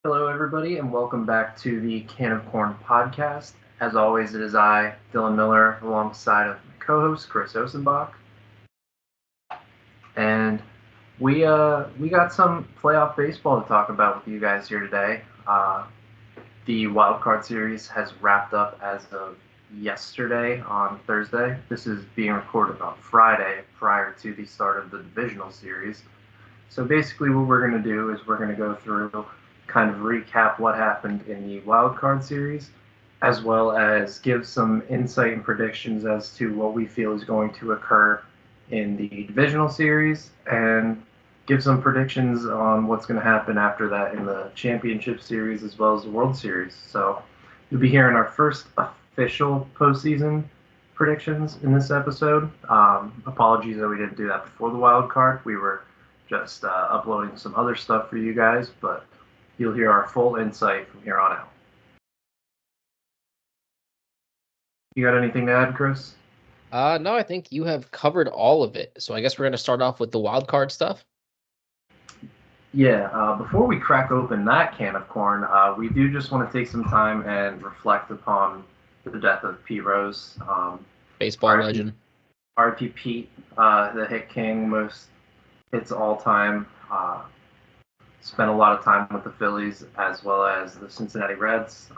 Hello, everybody, and welcome back to the Can of Corn podcast. As always, it is I, Dylan Miller, alongside of my co-host Chris Osenbach, and we got some playoff baseball to talk about with you guys here today. The wild card series has wrapped up as of yesterday on Thursday. This is being recorded on Friday prior to the start of the divisional series. So basically, what we're going to do is we're going to go through, kind of recap what happened in the wild card series, as well as give some insight and predictions as to what we feel is going to occur in the divisional series, and give some predictions on what's going to happen after that in the championship series as well as the World Series. So you'll be hearing our first official postseason predictions in this episode. Apologies that we didn't do that before the wild card. We were just uploading some other stuff for you guys, but you'll hear our full insight from here on out. You got anything to add, Chris? No, I think you have covered all of it. So I guess we're going to start off with the wild card stuff. Yeah, before we crack open that can of corn, we do just want to take some time and reflect upon the death of Pete Rose. Baseball RIP, legend. RIP Pete, the hit king, most hits all time. Spent a lot of time with the Phillies as well as the Cincinnati Reds.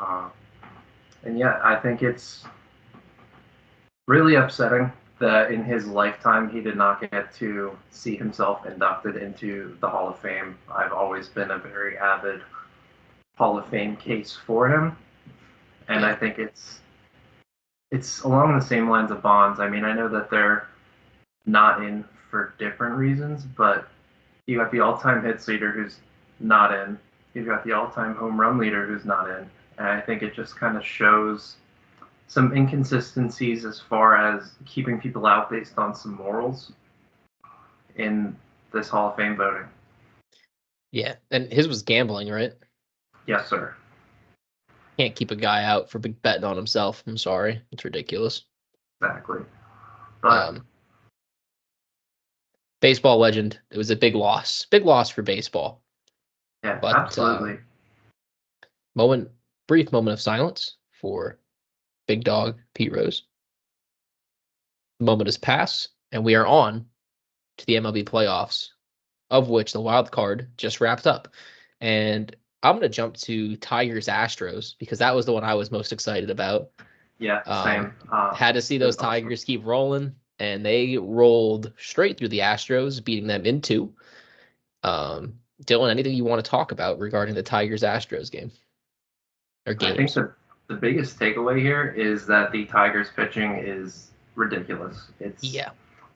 And yeah, I think it's really upsetting that in his lifetime he did not get to see himself inducted into the Hall of Fame. I've always been a very avid Hall of Fame case for him, and I think it's along the same lines of Bonds. I mean, I know that they're not in for different reasons, but you got the all-time hits leader who's not in. You've got the all-time home run leader who's not in, and I think it just kind of shows some inconsistencies as far as keeping people out based on some morals in this Hall of Fame voting. Yeah, and his was gambling, right? Yes, sir. Can't keep a guy out for betting on himself. I'm sorry. It's ridiculous. Exactly. But baseball legend. It was a big loss. Big loss for baseball. yeah, But absolutely. brief moment of silence for big dog Pete Rose. The moment has passed, and we are on to the MLB playoffs, of which the wild card just wrapped up. And I'm going to jump to Tigers Astros because that was the one I was most excited about. Yeah, same. Had to see those Tigers keep rolling, and they rolled straight through the Astros, beating them in 2. Dylan, anything you want to talk about regarding the Tigers Astros game or games? I think the biggest takeaway here is that the Tigers pitching is ridiculous. It's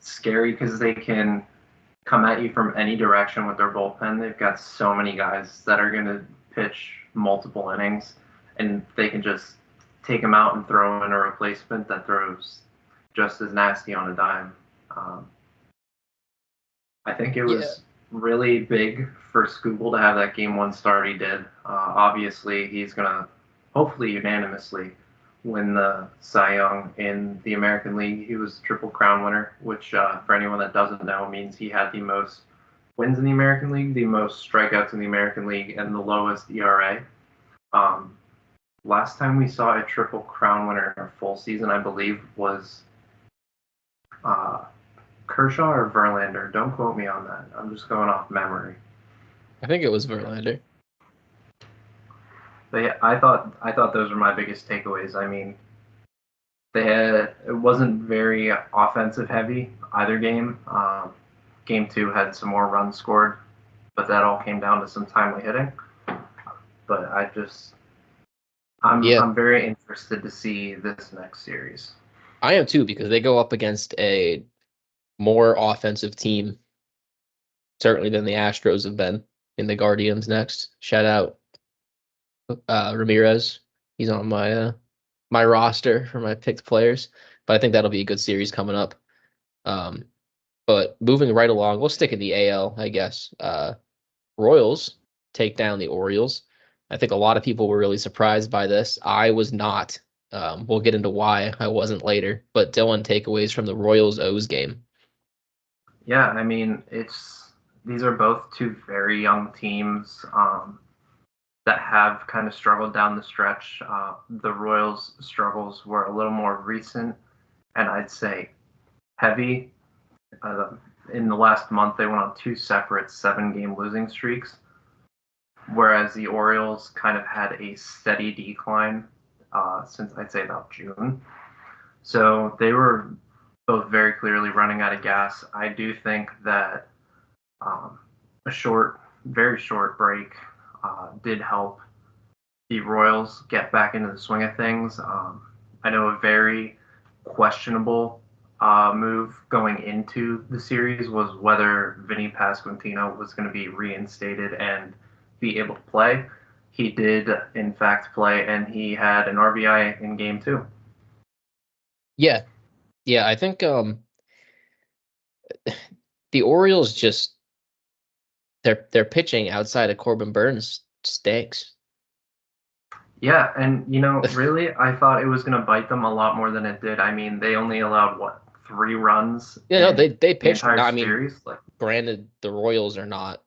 scary because they can come at you from any direction with their bullpen. They've got so many guys that are going to pitch multiple innings, and they can just take them out and throw in a replacement that throws just as nasty on a dime. I think it was really big for Skubal to have that game 1 start he did. Obviously, he's going to hopefully unanimously win the Cy Young in the American League. He was Triple Crown winner, which for anyone that doesn't know means he had the most wins in the American League, the most strikeouts in the American League, and the lowest ERA. Last time we saw a Triple Crown winner in a full season, I believe, was Kershaw or Verlander. Don't quote me on that. I'm just going off memory. I think it was Verlander. But yeah, I thought those were my biggest takeaways. I mean, it wasn't very offensive heavy either game. Game 2 had some more runs scored, but that all came down to some timely hitting. But I'm very interested to see this next series. I am too, because they go up against a more offensive team, certainly than the Astros have been in the Guardians next. Shout out Ramirez. He's on my roster for my picked players, but I think that'll be a good series coming up. But moving right along, we'll stick in the AL, I guess. Royals take down the Orioles. I think a lot of people were really surprised by this. I was not. We'll get into why I wasn't later. But Dylan, takeaways from the Royals-O's game. Yeah, I mean, these are both 2 very young teams that have kind of struggled down the stretch. The Royals' struggles were a little more recent, and I'd say heavy. Uh, in the last month, they went on two separate 7-game losing streaks, whereas the Orioles kind of had a steady decline since I'd say about June. So they were both very clearly running out of gas. I do think that a very short break did help the Royals get back into the swing of things. I know a very questionable move going into the series was whether Vinny Pasquantino was going to be reinstated and be able to play. He did, in fact, play, and he had an RBI in game 2. Yeah. Yeah, I think the Orioles just their pitching outside of Corbin Burns stinks. Yeah, and really, I thought it was going to bite them a lot more than it did. I mean, they only allowed what 3 runs Yeah, no, in they the pitched. entire No, I mean, series. Like, granted, the Royals are not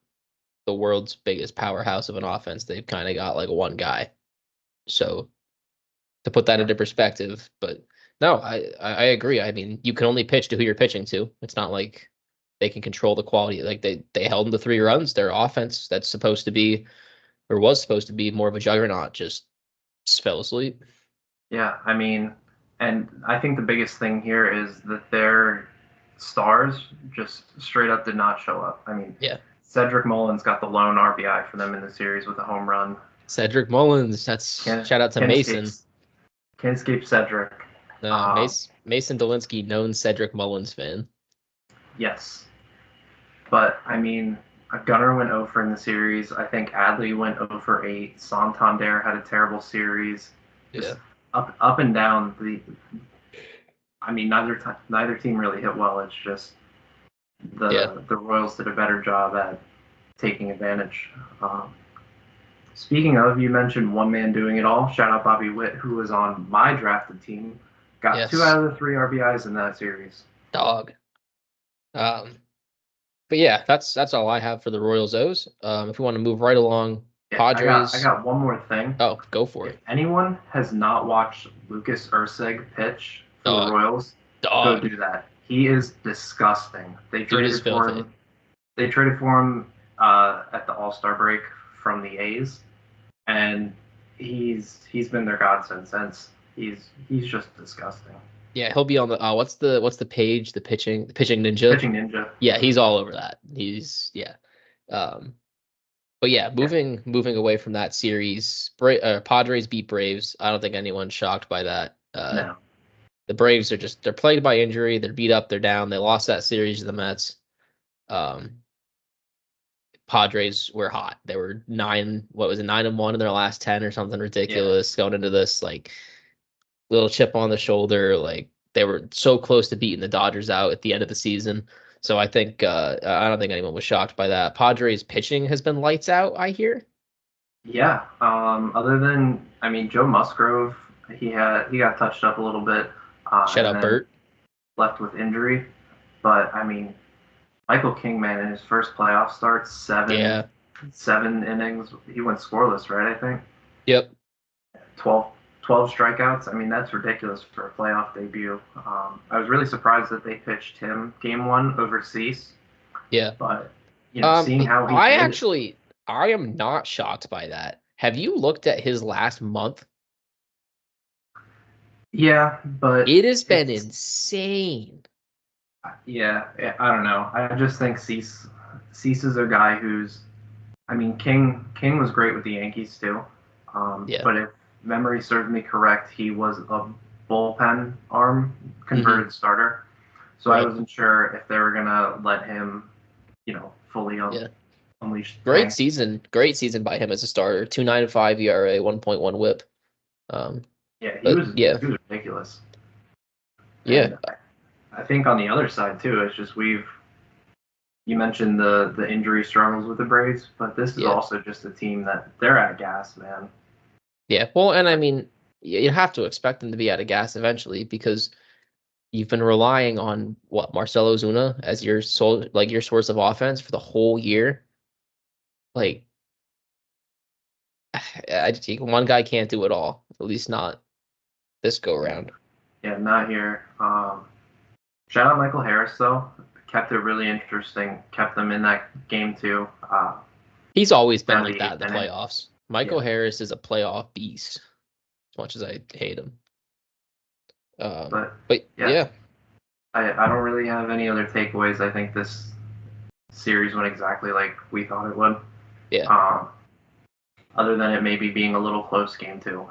the world's biggest powerhouse of an offense. They've kind of got like one guy. So to put that yeah, into perspective, but no, I agree. I mean, you can only pitch to who you're pitching to. It's not like they can control the quality. Like they held them to 3 runs. Their offense that's supposed to be or was supposed to be more of a juggernaut just fell asleep. yeah. I mean, and I think the biggest thing here is that their stars just straight up did not show up. I mean, Yeah. Cedric Mullins got the lone RBI for them in the series with a home run. Cedric Mullins. That's Can't shout out to can't escape Mason. can't escape Cedric. Um, Mason Dolinsky, known Cedric Mullins fan. yes, but I mean, Gunnar went 0 for in the series. I think Adley went 0 for 8. Santander had a terrible series. Yeah. Just up and down. I mean, neither team really hit well. It's just Yeah. the Royals did a better job at taking advantage. Speaking of, you mentioned one man doing it all. Shout out Bobby Witt, who was on my drafted team. Got 2 Yes. out of the 3 RBIs in that series. Dog. Um, but yeah, that's all I have for the Royals O's. If we want to move right along, Yeah, I Padres. got one more thing. Oh, go for If it. anyone has not watched Lucas Ursig pitch for the Dog. Royals, go Dog. do that. He is disgusting. Dude is filthy. They traded for him at the All-Star break from the A's, and he's been their godsend since. He's just disgusting. Yeah, he'll be on the what's the page, the pitching ninja. Pitching ninja. Yeah, he's all over that. He's yeah. Um, but yeah, Yeah. moving away from that series, Padres beat Braves. I don't think anyone's shocked by that. No. The Braves are just they're plagued by injury. They're beat up. They're down. They lost that series to the Mets. Um, Padres were hot. They were 9-1 in their last 10 or something Yeah. ridiculous going into this like little chip on the shoulder. Like they were so close to beating the Dodgers out at the end of the season. So I think I don't think anyone was shocked by that. Padres pitching has been lights out, I hear. Yeah. Other than I mean Joe Musgrove, he got touched up a little bit, Shout and out then Bert. left with injury. But I mean, Michael Kingman in his first playoff start, Yeah. 7 innings. He went scoreless, right? I think Yep. 12, 12 strikeouts. I mean, that's ridiculous for a playoff debut. I was really surprised that they pitched him game 1 over Cease, Yeah. but seeing how he I did, actually I am not shocked by that. Have you looked at his last month? yeah, but It has been it's insane. yeah, I don't know. I just think Cease is a guy who's. I mean, King was great with the Yankees too, Yeah. but if memory serves me correct, he was a bullpen arm Mm-hmm. converted starter. So I Right. wasn't sure if they were gonna let him, fully Yeah. unleash the Great tank. season. Great season by him as a starter. 2.95 ERA, 1.1 WHIP. Um, Yeah, but yeah, he was ridiculous. yeah, And I think on the other side too, it's just you mentioned the injury struggles with the Braves, but this is yeah, also just a team that they're out of gas, man. yeah. Well, and I mean, you have to expect them to be out of gas eventually because you've been relying on what Marcelo Zuna as your your source of offense for the whole year. Like, one guy can't do it all. At least not this go around. Yeah, not here. Shout out Michael Harris though. Kept it really interesting. Kept them in that game too. He's always been Down like the that in eighth the inning. playoffs. Michael Yeah, Harris is a playoff beast, as much as I hate him. but But yeah, yeah, I don't really have any other takeaways. I think this series went exactly like we thought it would. yeah. Um, other than it maybe being a little close game too.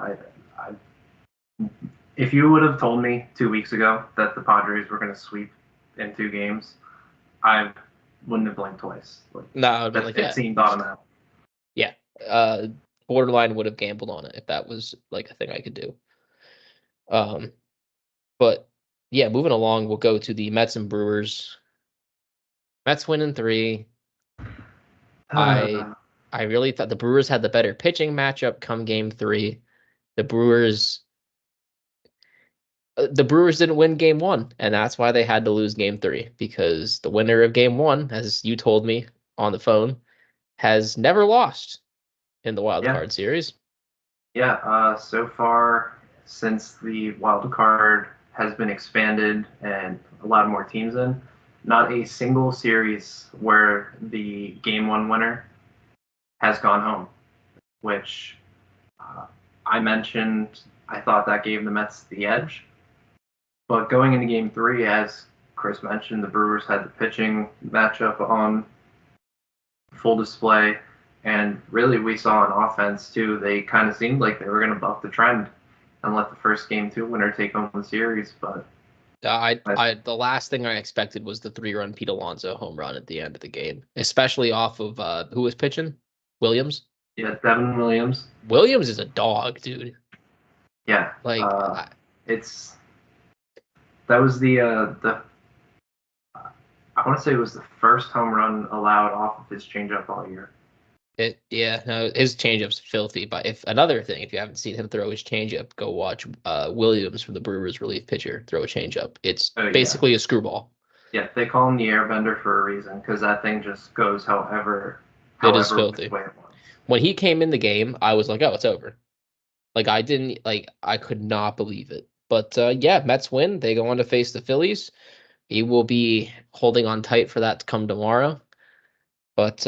If you would have told me 2 weeks ago that the Padres were going to sweep in 2 games, I wouldn't have blinked twice. Like No, I've been that, like, it yeah, seemed automatic. yeah. Uh, Borderline would have gambled on it if that was like a thing I could do. But yeah, moving along, we'll go to the Mets and Brewers. Mets win in 3. I Uh, I really thought the Brewers had the better pitching matchup come game 3. The Brewers the Brewers didn't win game 1, and that's why they had to lose game 3 because the winner of game 1, as you told me on the phone, has never lost in the wild yeah, card series. yeah. So far, since the wild card has been expanded and a lot more teams in, not a single series where the game 1 winner has gone home, which uh, I mentioned. I thought that gave the Mets the edge. But going into game 3, as Chris mentioned, the Brewers had the pitching matchup on full display. And really, we saw on offense, too, they kind of seemed like they were going to buck the trend and let the first game 2 winner take home the series. But The last thing I expected was the 3-run Pete Alonso home run at the end of the game, especially off of who was pitching? Williams. yeah, Devin Williams, Williams is a dog, dude. yeah, Like, it's that was the I want to say it was the first home run allowed off of his changeup all year. yeah, no, his changeup's filthy. But if another thing, if you haven't seen him throw his changeup, go watch Williams from the Brewers relief pitcher throw a changeup. It's Oh yeah, basically a screwball. yeah. They call him the airbender for a reason because that thing just goes It is however which filthy. way it wants. When he came in the game, I was like, oh, it's over. Like I could not believe it. But yeah, Mets win. They go on to face the Phillies. He will be holding on tight for that to come tomorrow. But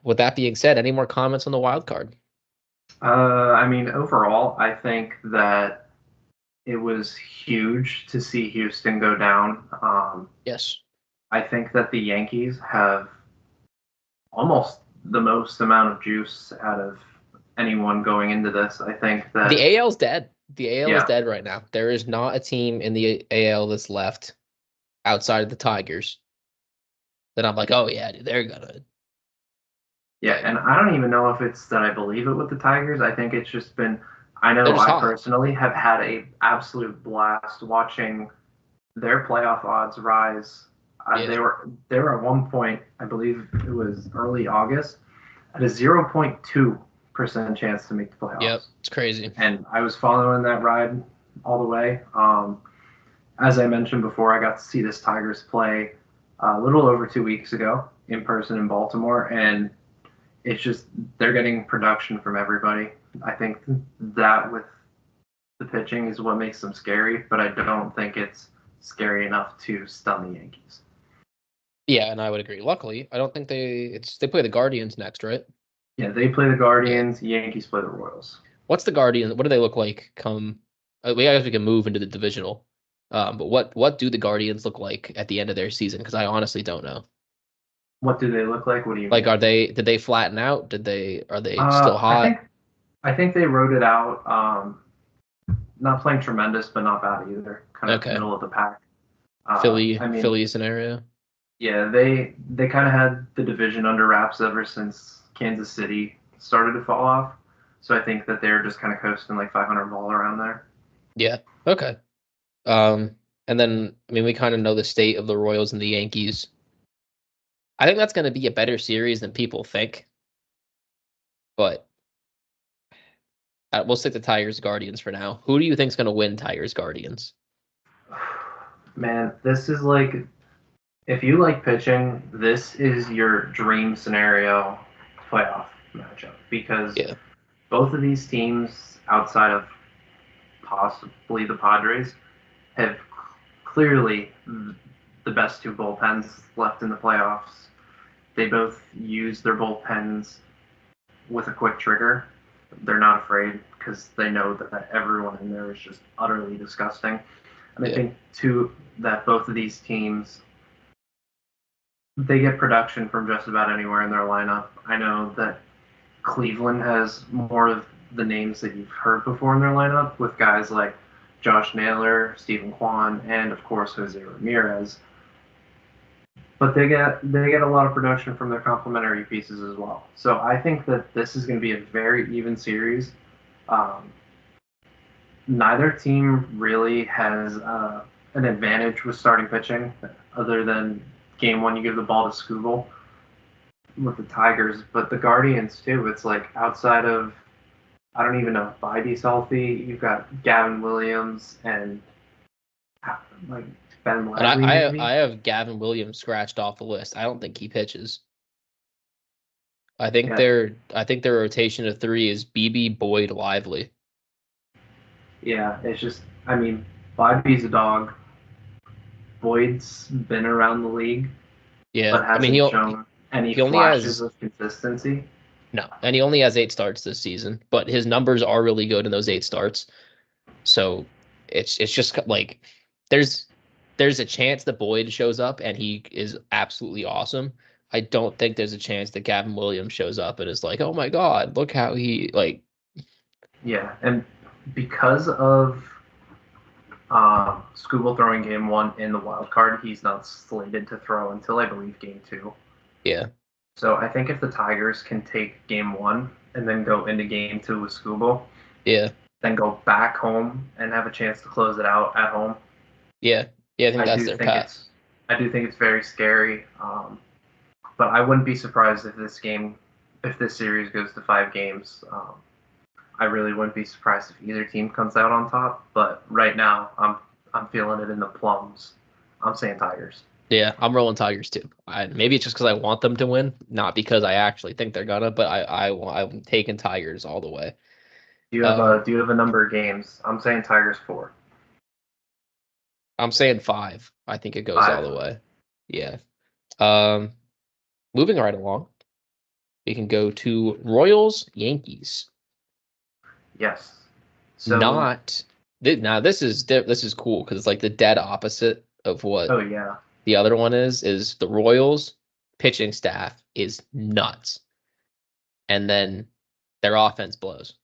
with that being said, any more comments on the wild card? I mean, overall, I think that it was huge to see Houston go down. Yes. I think that the Yankees have almost the most amount of juice out of anyone going into this. I think The that, AL's dead. The AL is yeah, dead right now. There is not a team in the AL that's left outside of the Tigers that I'm like, oh yeah, dude, they're gonna yeah, like and I don't even know if it's that I believe it with the Tigers. I think it's just been, I they're know just I hot. personally have had a absolute blast watching their playoff odds rise. Yeah. They were at one point, I believe it was early August, at a 0.2% chance to make the Yep. playoffs. It's crazy. And I was following that ride all the way. As I mentioned before, I got to see this Tigers play a little over 2 weeks ago in person in Baltimore, and it's just they're getting production from everybody. I think that with the pitching is what makes them scary, but I don't think it's scary enough to stun the Yankees. Yeah, and I would agree. Luckily, I don't think they play the Guardians next, right? Yeah, they play the Yeah. Guardians, Yankees play the Royals. What's the Guardians? What do they look like come I guess we can move into the divisional. But what do the Guardians look like at the end of their season? Because I honestly don't know. What do they look like? What do you Like, mean? did they flatten out? Are they still I hot? think I think they wrote it out. Not playing tremendous, but not bad either. Kind of Okay. middle of the pack. I mean, Philly scenario. yeah, they kind of had the division under wraps ever since Kansas City started to fall off. So I think that they're just kind of coasting like 500 ball around there. Yeah. Okay. And then I mean we kind of know the state of the Royals and the Yankees. I think that's going to be a better series than people think, but we'll stick to Tigers Guardians for now. Who do you think's going to win Tigers Guardians? Man, this is like if you like pitching, this is your dream scenario playoff matchup because Yeah. both of these teams, outside of possibly the Padres, have clearly the best two bullpens left in the playoffs. They both use their bullpens with a quick trigger. They're not afraid because they know that everyone in there is just utterly disgusting. And I Yeah, think too that both of these teams they get production from just about anywhere in their lineup. I know that Cleveland has more of the names that you've heard before in their lineup with guys like Josh Naylor, Stephen Kwan, and of course Jose Ramirez. But they get a lot of production from their complementary pieces as well. So I think that this is going to be a very even series. Um, Neither team really has an advantage with starting pitching, other than game one you give the ball to Scooble with the Tigers, but the Guardians too. It's like outside of I don't even know if Bibby's healthy. You've got Gavin Williams and like Ben and Lively maybe. I have Gavin Williams scratched off the list. I don't think he pitches. Yeah, I think their rotation of three is BB Boyd Lively. yeah. It's just I mean Bibby's a dog. Boyd's been around the league, Yeah, but I mean hasn't shown any he only flashes has of consistency. no, and he only has 8 starts this season, but his numbers are really good in those 8 starts. So it's just like there's there's a chance that Boyd shows up and he is absolutely awesome. I don't think there's a chance that Gavin Williams shows up and is like, oh my God, look how he like Yeah, and because of Scooble throwing game one in the wild card, he's not slated to throw until I believe game two. yeah, So I think if the Tigers can take game one and then go into game two with Scooble, yeah, then go back home and have a chance to close it out at home, yeah, yeah. I think I that's do their think path. it's I do think it's very scary. But I wouldn't be surprised if this series goes to 5 games. I really wouldn't be surprised if either team comes out on top. But right now, I'm feeling it in the plums. I'm saying Tigers. Yeah, I'm rolling Tigers too. Maybe it's just because I want them to win, not because I actually think they're gonna. But I'm taking Tigers all the way. Do you have a number of games? I'm saying Tigers 4, I'm saying 5. I think it goes all 5. the way. Yeah. Um, moving right along, we can go to Royals Yankees. Yes. So, Not now. This is cool because it's like the dead opposite of what oh yeah, the other one is. Is the Royals pitching staff is nuts, and then their offense blows.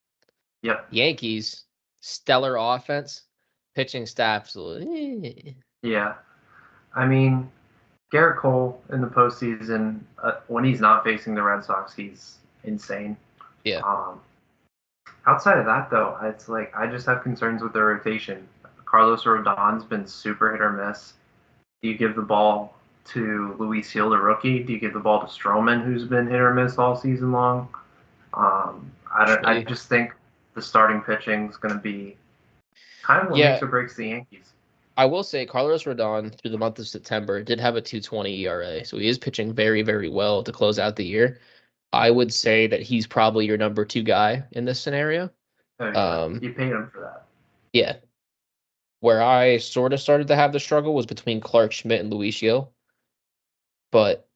yep, Yankees stellar offense, pitching staff. yeah. I mean, Garrett Cole in the postseason, when he's not facing the Red Sox, he's insane. Yeah, Um, Outside of that, though, it's like I just have concerns with the rotation. Carlos Rodon's been super hit or miss. Do you give the ball to Luis Gil, the rookie? Do you give the ball to Stroman, who's been hit or miss all season long? I don't. I actually, just think the starting pitching is going to be kind of what yeah. makes or breaks the Yankees. I will say Carlos Rodon through the month of September did have a 2.20 ERA, so he is pitching very, very well to close out the year. I would say that he's probably your number two guy in this scenario. Oh yeah, Um, you paid him for that. yeah, where I sort of started to have the struggle was between Clark Schmidt and Luis Gil, but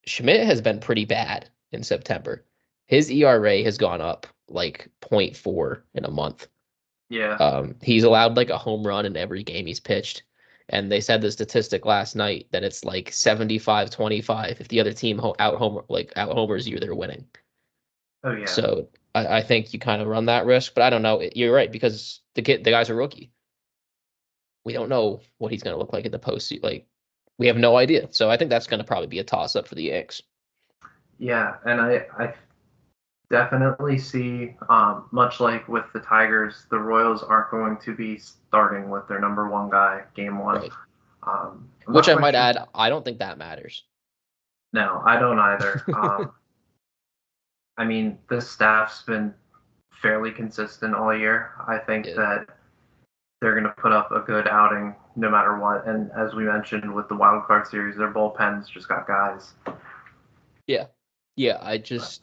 Schmidt has been pretty bad in September. His ERA has gone up like zero point 0.4 in a month. Yeah. He's allowed like a home run in every game he's pitched. And they said the statistic last night that it's like 75-25. If the other team out homers you, they're winning. Oh yeah. So I think you kind of run that risk, but I don't know. You're right because the guy's a rookie. We don't know what he's going to look like in the postseason. Like we have no idea. So I think that's going to probably be a toss up for the Yanks. Yeah, and I definitely see, much like with the Tigers, the Royals aren't going to be starting with their number one guy game one. Right. I'm Which not I quite might sure. add, I don't think that matters. No, I don't either. I mean, this staff's been fairly consistent all year. I think Yeah. that they're going to put up a good outing no matter what. And as we mentioned with the wild card series, their bullpens just got guys. Yeah. Yeah. But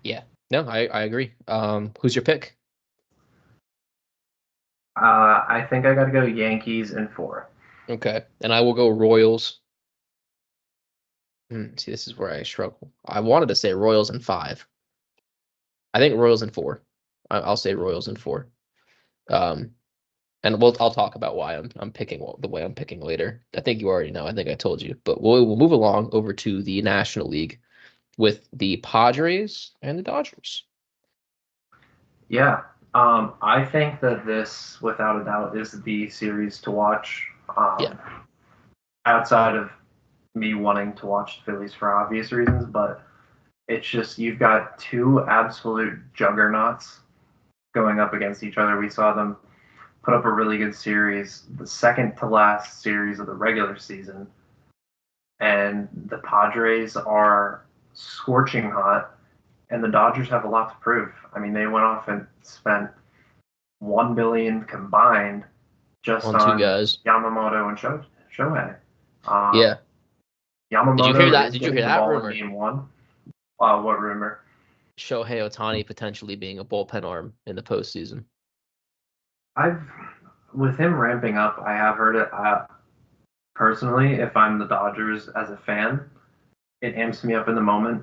Yeah. No, I agree. Who's your pick? I think I got to go Yankees in 4. Okay. And I will go Royals. See, this is where I struggle. I wanted to say Royals in 5. I think Royals in 4. I'll say Royals in 4. Um, and I'll talk about why I'm picking the way I'm picking later. I think you already know. I think I told you, but we'll move along over to the National League with the Padres and the Dodgers. Yeah. I think that this, without a doubt, is the series to watch. Yeah, Outside of me wanting to watch the Phillies for obvious reasons, but it's just you've got two absolute juggernauts going up against each other. We saw them put up a really good series, the second to last series of the regular season, and the Padres are scorching hot, and the Dodgers have a lot to prove. I mean, they went off and spent 1 billion combined just on two on guys. Yamamoto and Shohei. Um, Yeah. Did you hear Yamamoto that? is Did you hear getting the that ball in rumor? game one. What rumor? Shohei Ohtani potentially being a bullpen arm in the postseason. I've with him ramping up, I have heard it. Personally, if I'm the Dodgers as a fan, it amps me up in the moment.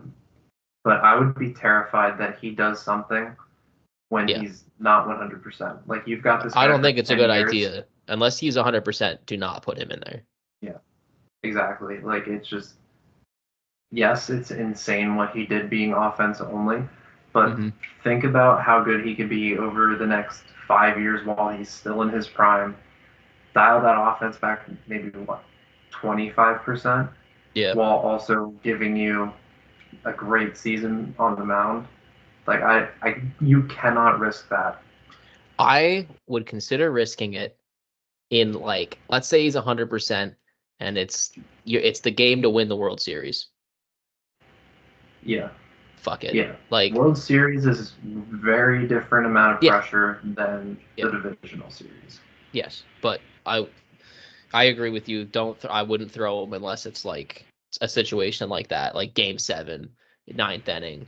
But I would be terrified that he does something when Yeah. he's not 100%. Like you've got this I guy don't for think it's a 10 good years. idea. Unless he's 100%, do not put him in there. Yeah, exactly. Like it's just yes, it's insane what he did being offense only, but Hmm. think about how good he could be over the next 5 years while he's still in his prime. Dial that offense back maybe what 25%, Yeah. while also giving you a great season on the mound. Like you cannot risk that. I would consider risking it in like, let's say he's 100% and it's the game to win the World Series. Yeah, Fuck it. yeah. Like, World Series is very different amount of yeah, pressure than the yeah, divisional series. yes. But I agree with you. I wouldn't throw him unless it's like a situation like that, like game 7, ninth inning.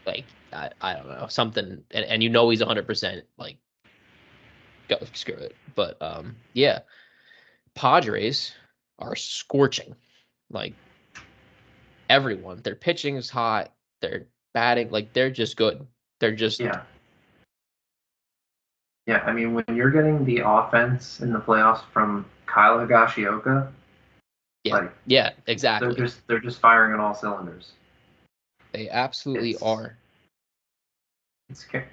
Like I don't know, something and you know he's 100%, like go screw it. But yeah, Padres are scorching. Like everyone, their pitching is hot, they're batting, like they're just good. They're just Yeah, yeah. I mean, when you're getting the offense in the playoffs from Kyle Higashioka, yeah. like Yeah, exactly. they're just firing on all cylinders. They absolutely It's are. it's scary.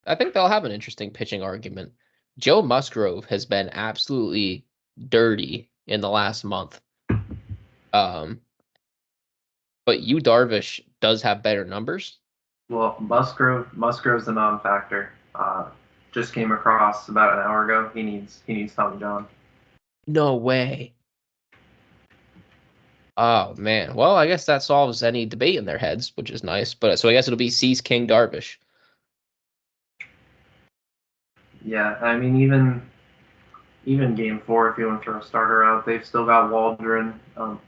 I think they'll have an interesting pitching argument. Joe Musgrove has been absolutely dirty in the last month. Um, but Yu Darvish does have better numbers. Well, Musgrove's a non-factor. Just came across about an hour ago. He needs Tommy John. No way. Oh man. Well, I guess that solves any debate in their heads, which is nice. But so I guess it'll be Cease King Darvish. Yeah, I mean even game four, if you want to throw a starter out, they've still got Waldron,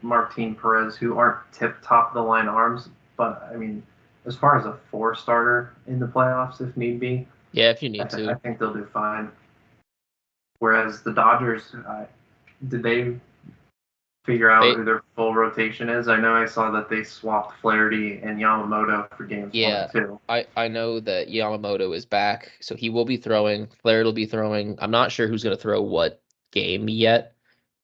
Martin Perez, who aren't tip top of the line arms. But I mean, as far as a four starter in the playoffs, if need be, Yeah, if you I, need th- I to. think they'll do fine. Whereas the Dodgers, did they figure out who They their full rotation is? I know I saw that they swapped Flaherty and Yamamoto for games one and yeah, two. I know that Yamamoto is back, so he will be throwing. Flair will be throwing. I'm not sure who's gonna throw what game yet.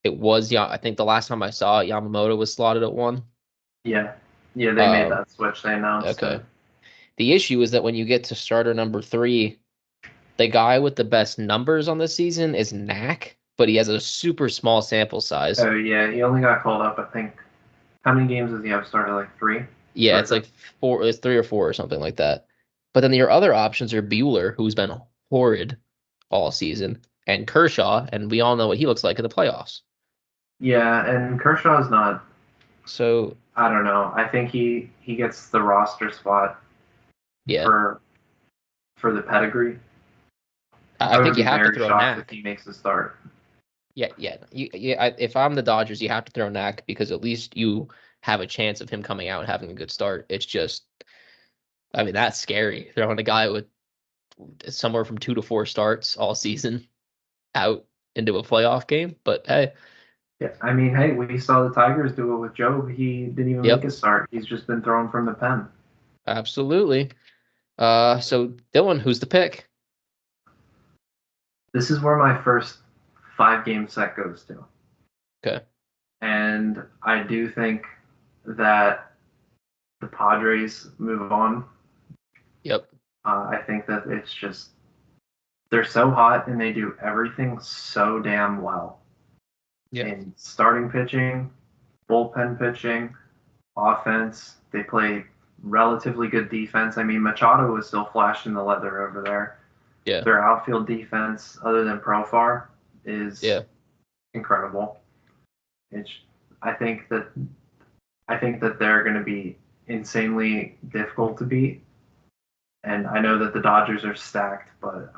It was I think the last time I saw it, Yamamoto was slotted at one. Yeah, yeah, they made Um, that switch. They announced okay. it. The issue is that when you get to starter number 3, the guy with the best numbers on the season is Knack, but he has a super small sample size. Oh yeah, he only got called up. I think how many games does he have started? Like three, two Yeah, or it's three. like it's 3 or 4 or something like that. But then your other options are Bueller, who's been horrid all season, and Kershaw, and we all know what he looks like in the playoffs. Yeah, and Kershaw's not. So I don't know. I think he gets the roster spot yeah, for the pedigree. I I think would you be have to very throw shocked if Knack. he makes the start. Yeah. If I'm the Dodgers, you have to throw Knack because at least you have a chance of him coming out and having a good start. It's just I mean, that's scary. Throwing a guy with somewhere from 2 to 4 starts all season out into a playoff game. But hey, Yeah, I mean, hey, we saw the Tigers do it with Job. He didn't even make yep, a start. He's just been thrown from the pen. absolutely. So Dylan, who's the pick? This is where my first 5 game set goes to. Okay. And I do think that the Padres move on. Yep. I think that it's just, they're so hot and they do everything so damn well Yeah. in starting pitching, bullpen pitching, offense. They play relatively good defense. I mean, Machado is still flashing the leather over there. Yeah. Their outfield defense, other than Profar, is Yeah. incredible. It's, I think that I think that they're going to be insanely difficult to beat. And I know that the Dodgers are stacked, but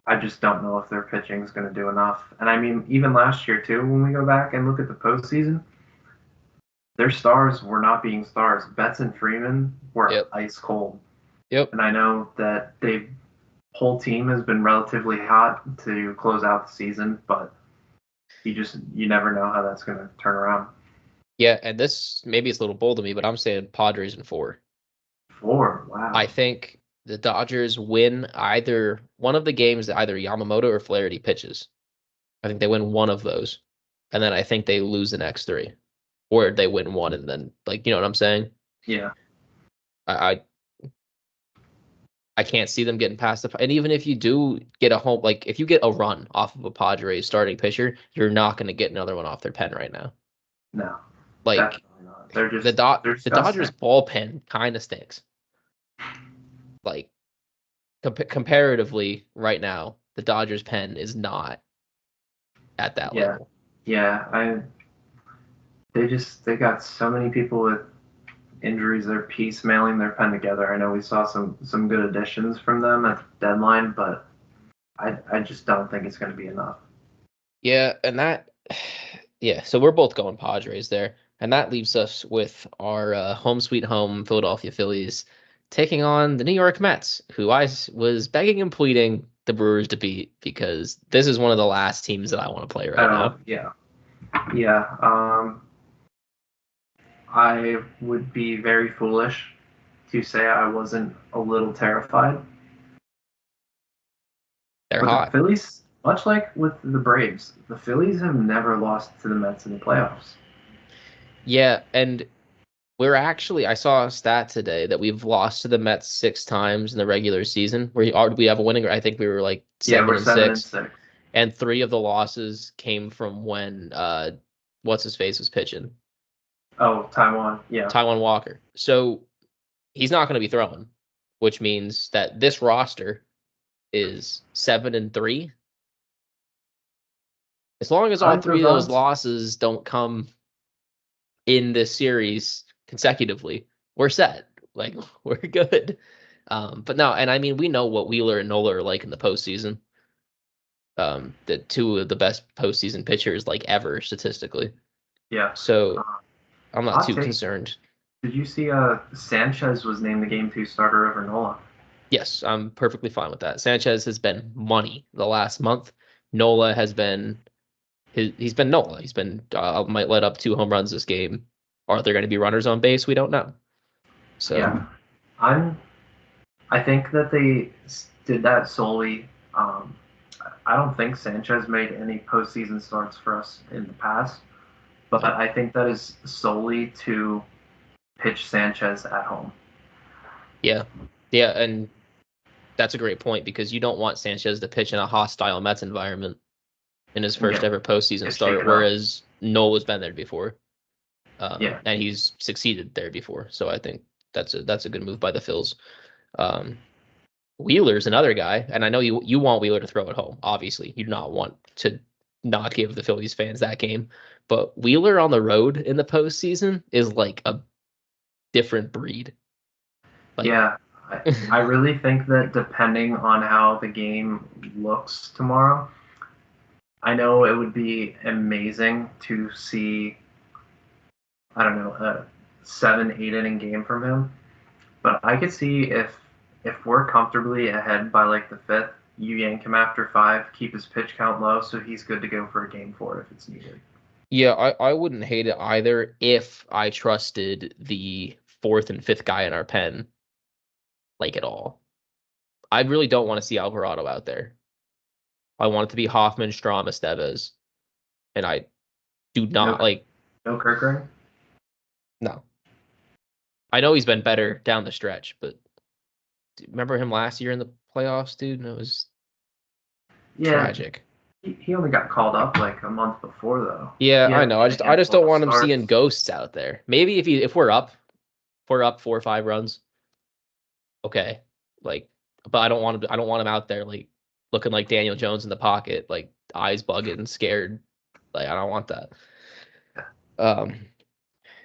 I just don't know if their pitching is going to do enough. And I mean, even last year too, when we go back and look at the postseason, their stars were not being stars. Betts and Freeman were Yep. ice cold. Yep. And I know that they whole team has been relatively hot to close out the season, but you never know how that's going to turn around. Yeah. And this maybe it's a little bold of me, but I'm saying Padres in 4. 4, I wow. think the Dodgers win either one of the games that either Yamamoto or Flaherty pitches. I think they win one of those. And then I think they lose the next 3. Or they win one and then you know what I'm saying? Yeah, I I can't see them getting past the. And even if you do get a home, if you get a run off of a Padres starting pitcher, you're not going to get another one off their pen right now. no, Like definitely not. They're the just dot they're the Dodgers disgusting. bullpen kind of stinks. Like comparatively, right now, the Dodgers pen is not at that Yeah, level. yeah. They got so many people with injuries. They're piecemealing their pen together. I know we saw some good additions from them at the deadline, but I just don't think it's going to be enough. Yeah, and that, yeah. So we're both going Padres there, and that leaves us with our home sweet home Philadelphia Phillies taking on the New York Mets, who was begging and pleading the Brewers to beat because this is one of the last teams that I want to play right Oh now. yeah, yeah. I would be very foolish to say I wasn't a little terrified. They're But the hot. Phillies, much like with the Braves, the Phillies have never lost to the Mets in the playoffs. Yeah, and I saw a stat today that we've lost to the Mets 6 times in the regular season. We have a winning. I think we were like Yeah, seven we're and 7 and six. 6. And 3 of the losses came from when what's his face was pitching, Oh, Taiwan. Yeah, Taiwan Walker. So he's not going to be throwing, which means that this roster is 7-3. As long as I all like 3 those of those odds. losses don't come in this series consecutively, we're set. Like we're good. But no, and I mean we know what Wheeler and Nola are like in the postseason. The 2 of the best postseason pitchers ever statistically. Yeah. Uh, So I'm not hot too take. concerned. Did you see Sanchez was named the game 2 starter over Nola? Yes, I'm perfectly fine with that. Sanchez has been money the last month. Nola has been he's been Nola. He's been might let up 2 home runs this game. Are there going to be runners on base? We don't know. So Yeah. I'm. I think that they did that solely. I don't think Sanchez made any postseason starts for us in the past, but no. I think that is solely to pitch Sanchez at home. Yeah, yeah, and that's a great point because you don't want Sanchez to pitch in a hostile Mets environment in his And first ever postseason get start, shaken up. whereas Nola's been there before, Yeah, and he's succeeded there before. So I think that's a good move by the Phils. Um, Wheeler's another guy, and I know you want Wheeler to throw at home. Obviously, you do not want to not give the Phillies fans that game. But Wheeler on the road in the postseason is like a different breed. Like, yeah. I really think that depending on how the game looks tomorrow, I know it would be amazing to see, I don't know, a 7, 8 inning game from him. But I could see if we're comfortably ahead by like the fifth, you yank him after five, keep his pitch count low, so he's good to go for a game four if it's needed. Yeah, I wouldn't hate it either if I trusted the fourth and fifth guy in our pen like at all. I really don't want to see Alvarado out there. I want it to be Hoffman, Strom, Estevez, and I do No, not like. no Kirkering. No, I know he's been better down the stretch, but remember him last year in the playoffs, dude? It was Yeah, tragic. he only got called up like a month before though. Yeah, He I had know. like a I just handful don't of want him seeing starts. ghosts out there. Maybe if we're up 4 or 5 runs, okay. Like, but I don't want him out there like looking like Daniel Jones in the pocket, like eyes bugging, scared. Like I don't want that. Um,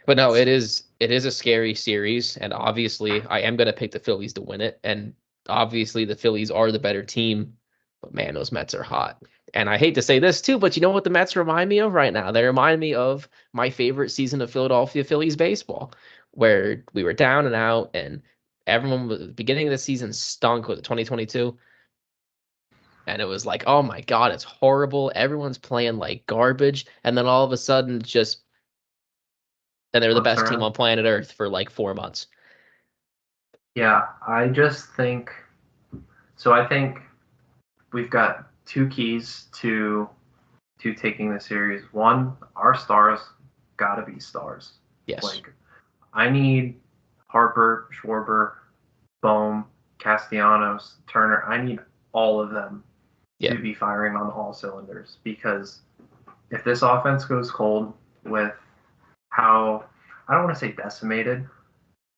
but no, it is a scary series, and obviously I am gonna pick the Phillies to win it, and obviously the Phillies are the better team. But man, those Mets are hot. And I hate to say this too, but you know what the Mets remind me of right now? They remind me of my favorite season of Philadelphia Phillies baseball, where we were down and out, and everyone was beginning of the season stunk with 2022. And it was like, oh my God, it's horrible. Everyone's playing like garbage. And then all of a sudden, just and they're the Flips best team around. on planet Earth for like 4 months. Yeah, I just think so. I think we've got two keys to taking the series. One, our stars gotta be stars. Yes. Like I need Harper, Schwarber, Bohm, Castellanos, Turner. I need all of them Yeah. to be firing on all cylinders because if this offense goes cold with how I don't want to say decimated,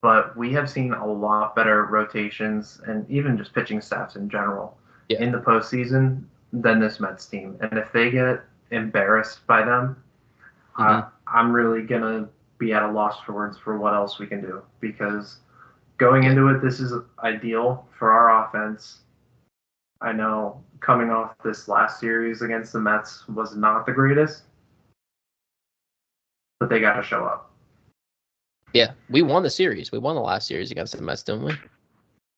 but we have seen a lot better rotations and even just pitching staffs in general Yeah. in the postseason than this Mets team. And if they get embarrassed by them, Hmm. I'm really gonna be at a loss for words for what else we can do because going Yeah. into it, this is ideal for our offense. I know coming off this last series against the Mets was not the greatest, but they got to show up. Yeah. We won the series. We won the last series against the Mets, didn't we?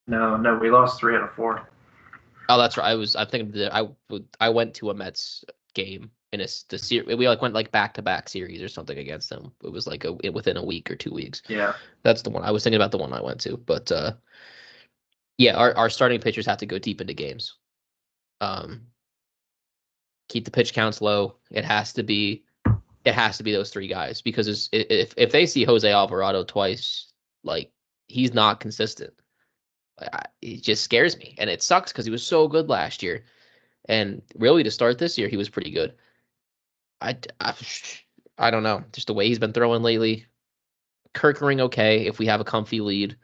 No, no, we lost 3 out of 4. Oh, that's right. I'm thinking I went to a Mets game in the series. We like went like back to back series or something against them. It was like within a week or 2 weeks. Yeah, That's the one I was thinking about. The one I went to, but yeah, our starting pitchers have to go deep into games. Um, keep the pitch counts low. It has to be those three guys because if they see Jose Alvarado twice, like he's not consistent. It just scares me, and it sucks because he was so good last year, and really to start this year he was pretty good. I, I, I don't know, just the way he's been throwing lately. Kirkering okay if we have a comfy lead,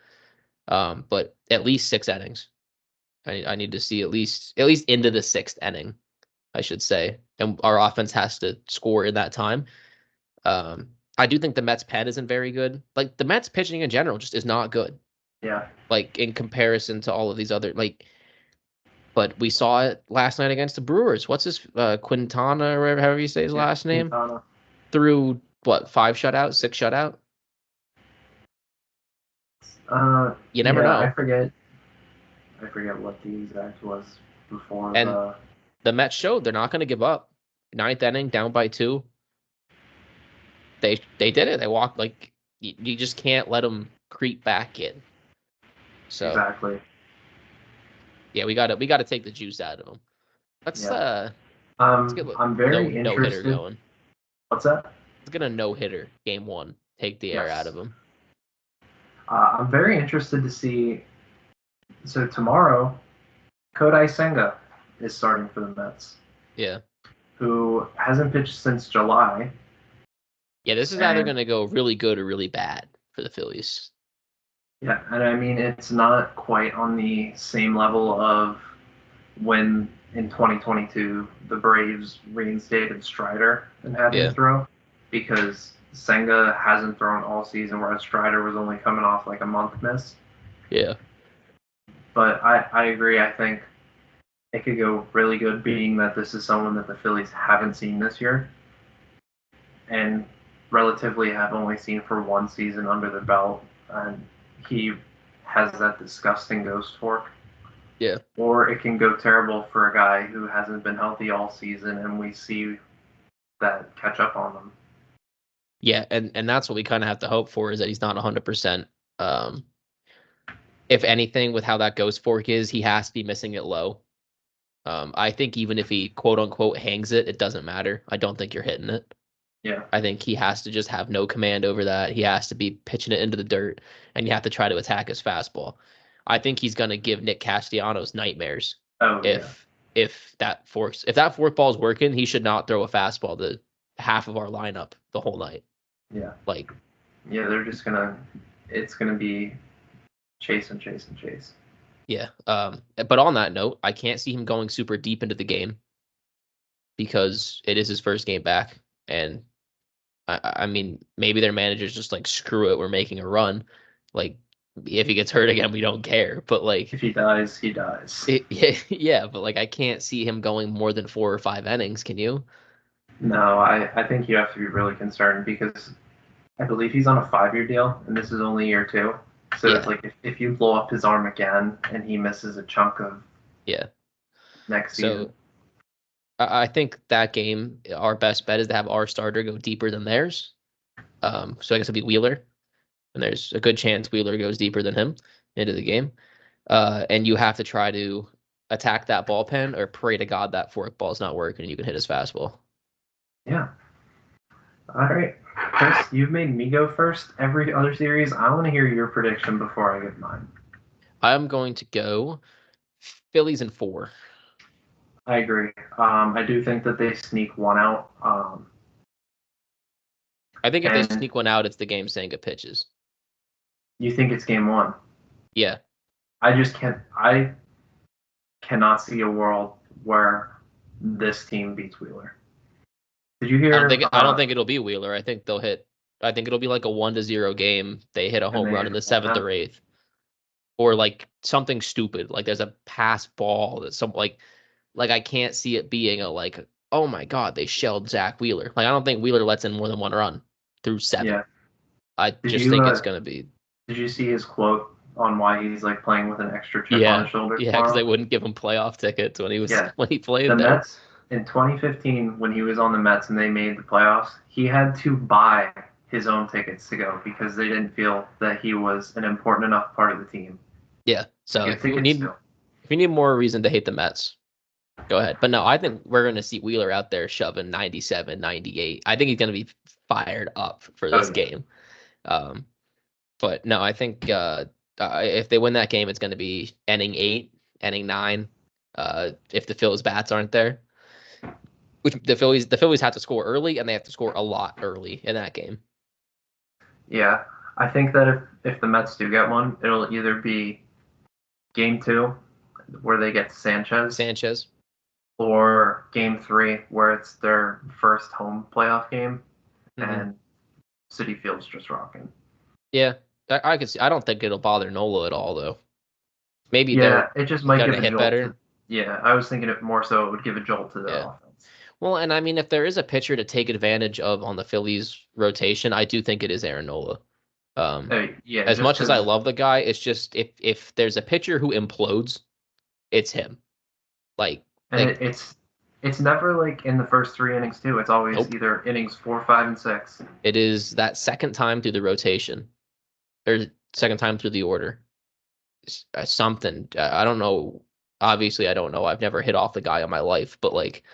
but at least 6 innings. I need to see at least into the sixth inning, I should say, and our offense has to score in that time. I do think the Mets pen isn't very good. Like the Mets pitching in general just is not good. yeah, Like in comparison to all of these other like, but we saw it last night against the Brewers. What's his Quintana or whatever, however you say his yeah. last name? Quintana. Through what, 5 shutouts, 6 shutout? You never Yeah, know. I forget what the exact was before And the. the Mets showed they're not going to give up. Ninth inning, down by 2. They did it. They walked like you just can't let them creep back in. So Exactly. yeah, we gotta take the juice out of them. Let's Yeah. uh let's get a I'm no very no hitter interested. going. What's that? Let's get a no hitter game one. Take the air out Yes. of them. I'm very interested to see. So tomorrow, Kodai Senga is starting for the Mets, Yeah. who hasn't pitched since July. Yeah, this is either And gonna go really good or really bad for the Phillies. yeah, and I mean, it's not quite on the same level of when in 2022 the Braves reinstated Strider and had him Yeah. throw because Senga hasn't thrown all season, whereas Strider was only coming off like a month miss. Yeah. But I agree. I think it could go really good, being that this is someone that the Phillies haven't seen this year and relatively have only seen for one season under the belt. And he has that disgusting ghost fork, Yeah. or it can go terrible for a guy who hasn't been healthy all season, and we see that catch up on them. Yeah, and that's what we kind of have to hope for is that he's not 100%. Um, if anything, with how that ghost fork is, he has to be missing it low. I think even if he quote unquote hangs it, it doesn't matter. I don't think you're hitting it. Yeah. I think he has to just have no command over that. He has to be pitching it into the dirt, and you have to try to attack his fastball. I think he's going to give Nick Castellanos nightmares Oh yeah. if that fork ball is working. He should not throw a fastball to half of our lineup the whole night. Yeah. Like, Yeah, they're just gonna. It's gonna be chase and chase and chase. yeah. But on that note, I can't see him going super deep into the game because it is his first game back, and I mean, maybe their managers just like screw it. We're making a run. Like, if he gets hurt again, we don't care. But like, If he dies, he dies. yeah, yeah. But like, I can't see him going more than 4 or 5 innings. Can you? No, I think you have to be really concerned because I believe he's on a 5-year deal, and this is only year two. So it's Yeah, like if you blow up his arm again and he misses a chunk of yeah. next season. So I think that game, our best bet is to have our starter go deeper than theirs. So I guess it'll be Wheeler, and there's a good chance Wheeler goes deeper than him into the game. And you have to try to attack that bullpen or pray to God that fork ball's not working and you can hit his fastball. Yeah. All right. Chris, you've made me go first every other series. I want to hear your prediction before I give mine. I'm going to go Phillies in 4. I agree. I do think that they sneak one out. I think if they And sneak one out, it's the game Senga pitches. you think it's game one. Yeah, I just can't. I cannot see a world where this team beats Wheeler. Did you hear? I don't think it'll be Wheeler. I think they'll hit. I think it'll be like a 1-0 game. They hit a And home they run in the seventh out. or eighth, or like something stupid. Like there's a pass ball that some like I can't see it being a like, oh my God, they shelled Zach Wheeler. Like I don't think Wheeler lets in more than one run through 7. Yeah. I Did just you think it's gonna be did you see his quote on why he's like playing with an extra chip on yeah, his shoulder yeah, because they tomorrow? wouldn't give him playoff tickets when he was Yeah. when he The played there. Mets in 2015 when he was on the Mets and they made the playoffs, he had to buy his own tickets to go because they didn't feel that he was an important enough part of the team Yeah. to So give tickets to. if you need more reason to hate the Mets, go ahead. But no, I think we're gonna see Wheeler out there shoving 97, 98. I think he's gonna be fired up for Oh this yeah. game. Um, but no, I think if they win that game, it's gonna be inning 8, inning 9. If the Phillies bats aren't there, which the Phillies have to score early and they have to score a lot early in that game. Yeah. I think that if the Mets do get one, it'll either be game two where they get Sanchez Sanchez. or game three where it's their first home playoff game Hmm. and City Field's just rocking. Yeah, I could see. I don't think it'll bother Nola at all, though. Maybe Yeah, it just he's might gonna give a hit jolt to. better. Yeah, I was thinking it more so it would give a jolt to the Yeah. offense. Well, and I mean, if there is a pitcher to take advantage of on the Phillies rotation, I do think it is Aaron Nola. Yeah, As just much as I because, love the guy, it's just if there's a pitcher who implodes, it's him. Like and like it's never like in the first three innings too. It's always nope. either innings 4, 5, and 6. It is that second time through the rotation or second time through the order. Something I don't know. Obviously, I don't know. I've never hit off the guy in my life, but like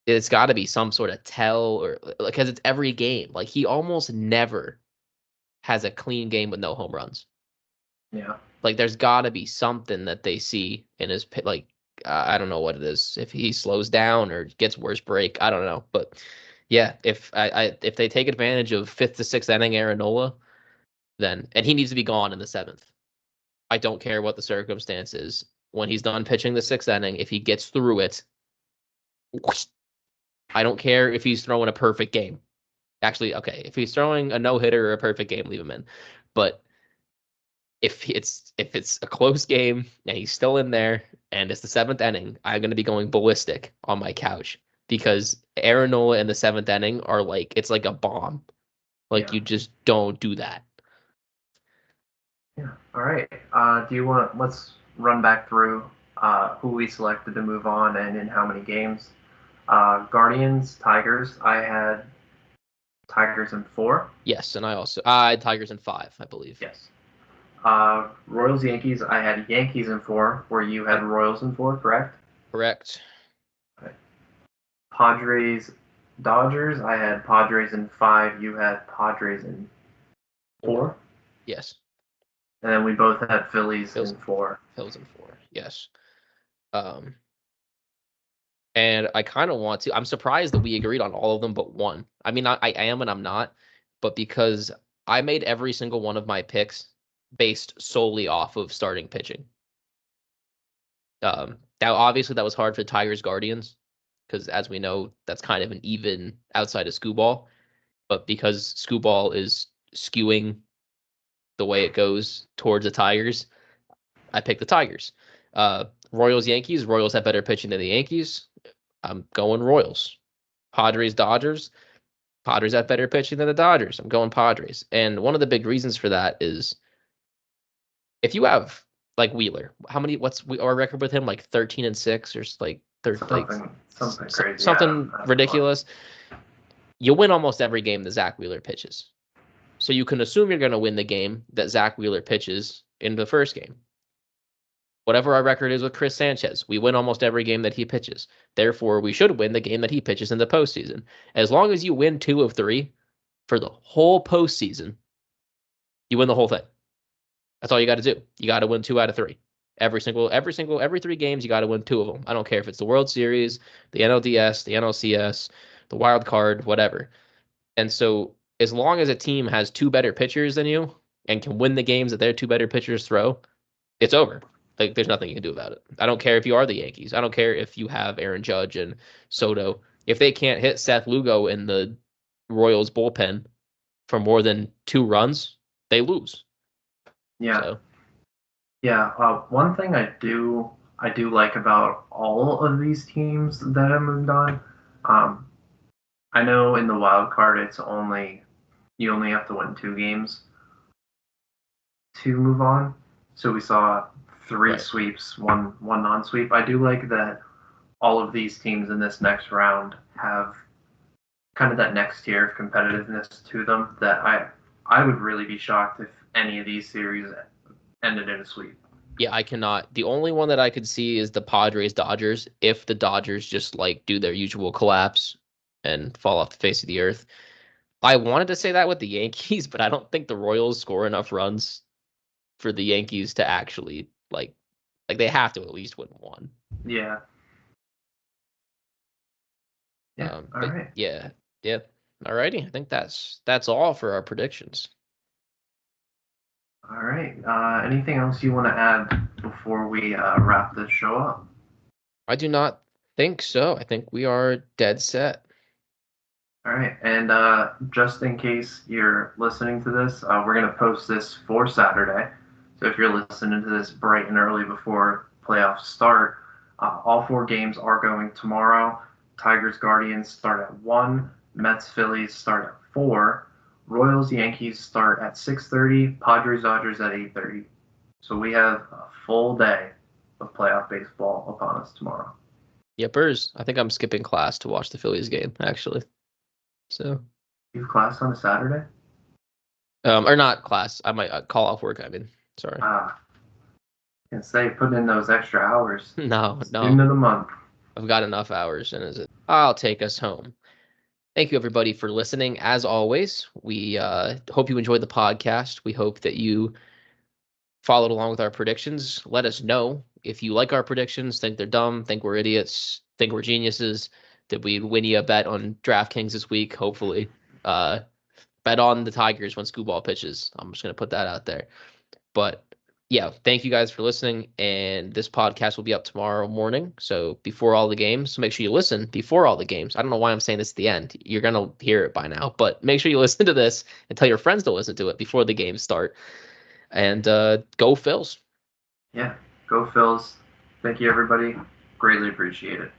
it's got to be some sort of tell or like because it's every game. Like he almost never has a clean game with no home runs. Yeah, Like there's got to be something that they see in his like I don't know what it is. If he slows down or gets worse break, I don't know. But yeah, if they take advantage of fifth to sixth inning Aaron Nola, then and he needs to be gone in the seventh. I don't care what the circumstance is. When he's done pitching the sixth inning, if he gets through it, I don't care if he's throwing a perfect game. Actually, okay, if he's throwing a no hitter or a perfect game, leave him in. But if it's a close game and he's still in there and it's the seventh inning, I'm gonna be going ballistic on my couch because Aaron Nola in the seventh inning are like it's like a bomb. Like yeah, you just don't do that. Yeah. All right. Let's run back through who we selected to move on and in how many games. Guardians, Tigers. I had Tigers in 4. Yes, and I had Tigers in 5, I believe. Yes. Royals, Yankees. I had Yankees in 4, where you had Royals in 4, correct? Correct. Okay. Padres, Dodgers. I had Padres in 5. You had Padres in 4. Yes. And then we both had Phillies Phillies in 4. Phillies in 4. Yes. And I kind of want to. I'm surprised that we agreed on all of them but one. I mean, I am and I'm not, but because I made every single one of my picks based solely off of starting pitching. Now obviously that was hard for Tigers Guardians because as we know, that's kind of an even outside of Scooball. But because Scooball is skewing the way it goes towards the Tigers, I picked the Tigers. Royals Yankees. Royals have better pitching than the Yankees. I'm going Royals. Padres Dodgers. Padres have better pitching than the Dodgers. I'm going Padres. And one of the big reasons for that is if you have like Wheeler, what's our record with him? Like 13-6 or like Something crazy. Something I don't know. ridiculous. You'll win almost every game that Zach Wheeler pitches. So you can assume you're going to win the game that Zach Wheeler pitches in the first game. Whatever our record is with Chris Sanchez, we win almost every game that he pitches. Therefore, we should win the game that he pitches in the postseason. As long as you win 2 of 3 for the whole postseason, you win the whole thing. That's all you got to do. You got to win 2 out of 3. Every 3 games, you got to win 2 of them. I don't care if it's the World Series, the NLDS, the NLCS, the wild card, whatever. And so, as long as a team has 2 better pitchers than you and can win the games that their 2 better pitchers throw, it's over. Like there's nothing you can do about it. I don't care if you are the Yankees. I don't care if you have Aaron Judge and Soto. If they can't hit Seth Lugo in the Royals bullpen for more than 2 runs, they lose. Yeah. So Yeah. One thing I do like about all of these teams that have moved on. Um, I know in the wild card you only have to win 2 games to move on. So we saw 3 right. sweeps, one non-sweep. I do like that all of these teams in this next round have kind of that next tier of competitiveness to them that I would really be shocked if any of these series ended in a sweep. Yeah, I cannot. The only one that I could see is the Padres Dodgers if the Dodgers just like do their usual collapse and fall off the face of the earth. I wanted to say that with the Yankees, but I don't think the Royals score enough runs for the Yankees to actually like they have to at least win one. Yeah. Yeah. All But right. yeah, yeah. Alrighty, I think that's all for our predictions. All right. Anything else you want to add before we wrap this show up? I do not think so. I think we are dead set. All right. And just in case you're listening to this, we're going to post this for Saturday. So if you're listening to this bright and early before playoffs start, all 4 games are going tomorrow. Tigers Guardians start at 1. Mets Phillies start at 4. Royals Yankees start at 6:30. Padres Dodgers at 8:30. So we have a full day of playoff baseball upon us tomorrow. Yippers. I think I'm skipping class to watch the Phillies game, actually. So You have class on a Saturday? or not class. I might call off work, I mean. Sorry. Can say putting in those extra hours. No, Student no. of the month. I've got enough hours and I'll take us home. Thank you everybody for listening. As always, we hope you enjoyed the podcast. We hope that you followed along with our predictions. Let us know if you like our predictions, think they're dumb, think we're idiots, think we're geniuses. Did we win you a bet on DraftKings this week? Hopefully. Bet on the Tigers when Scooball pitches. I'm just going to put that out there. But yeah, thank you guys for listening. And this podcast will be up tomorrow morning. So before all the games, so make sure you listen before all the games. I don't know why I'm saying this at the end. You're going to hear it by now. But make sure you listen to this and tell your friends to listen to it before the games start. And go Phils. Yeah, go Phils. Thank you, everybody. Greatly appreciate it.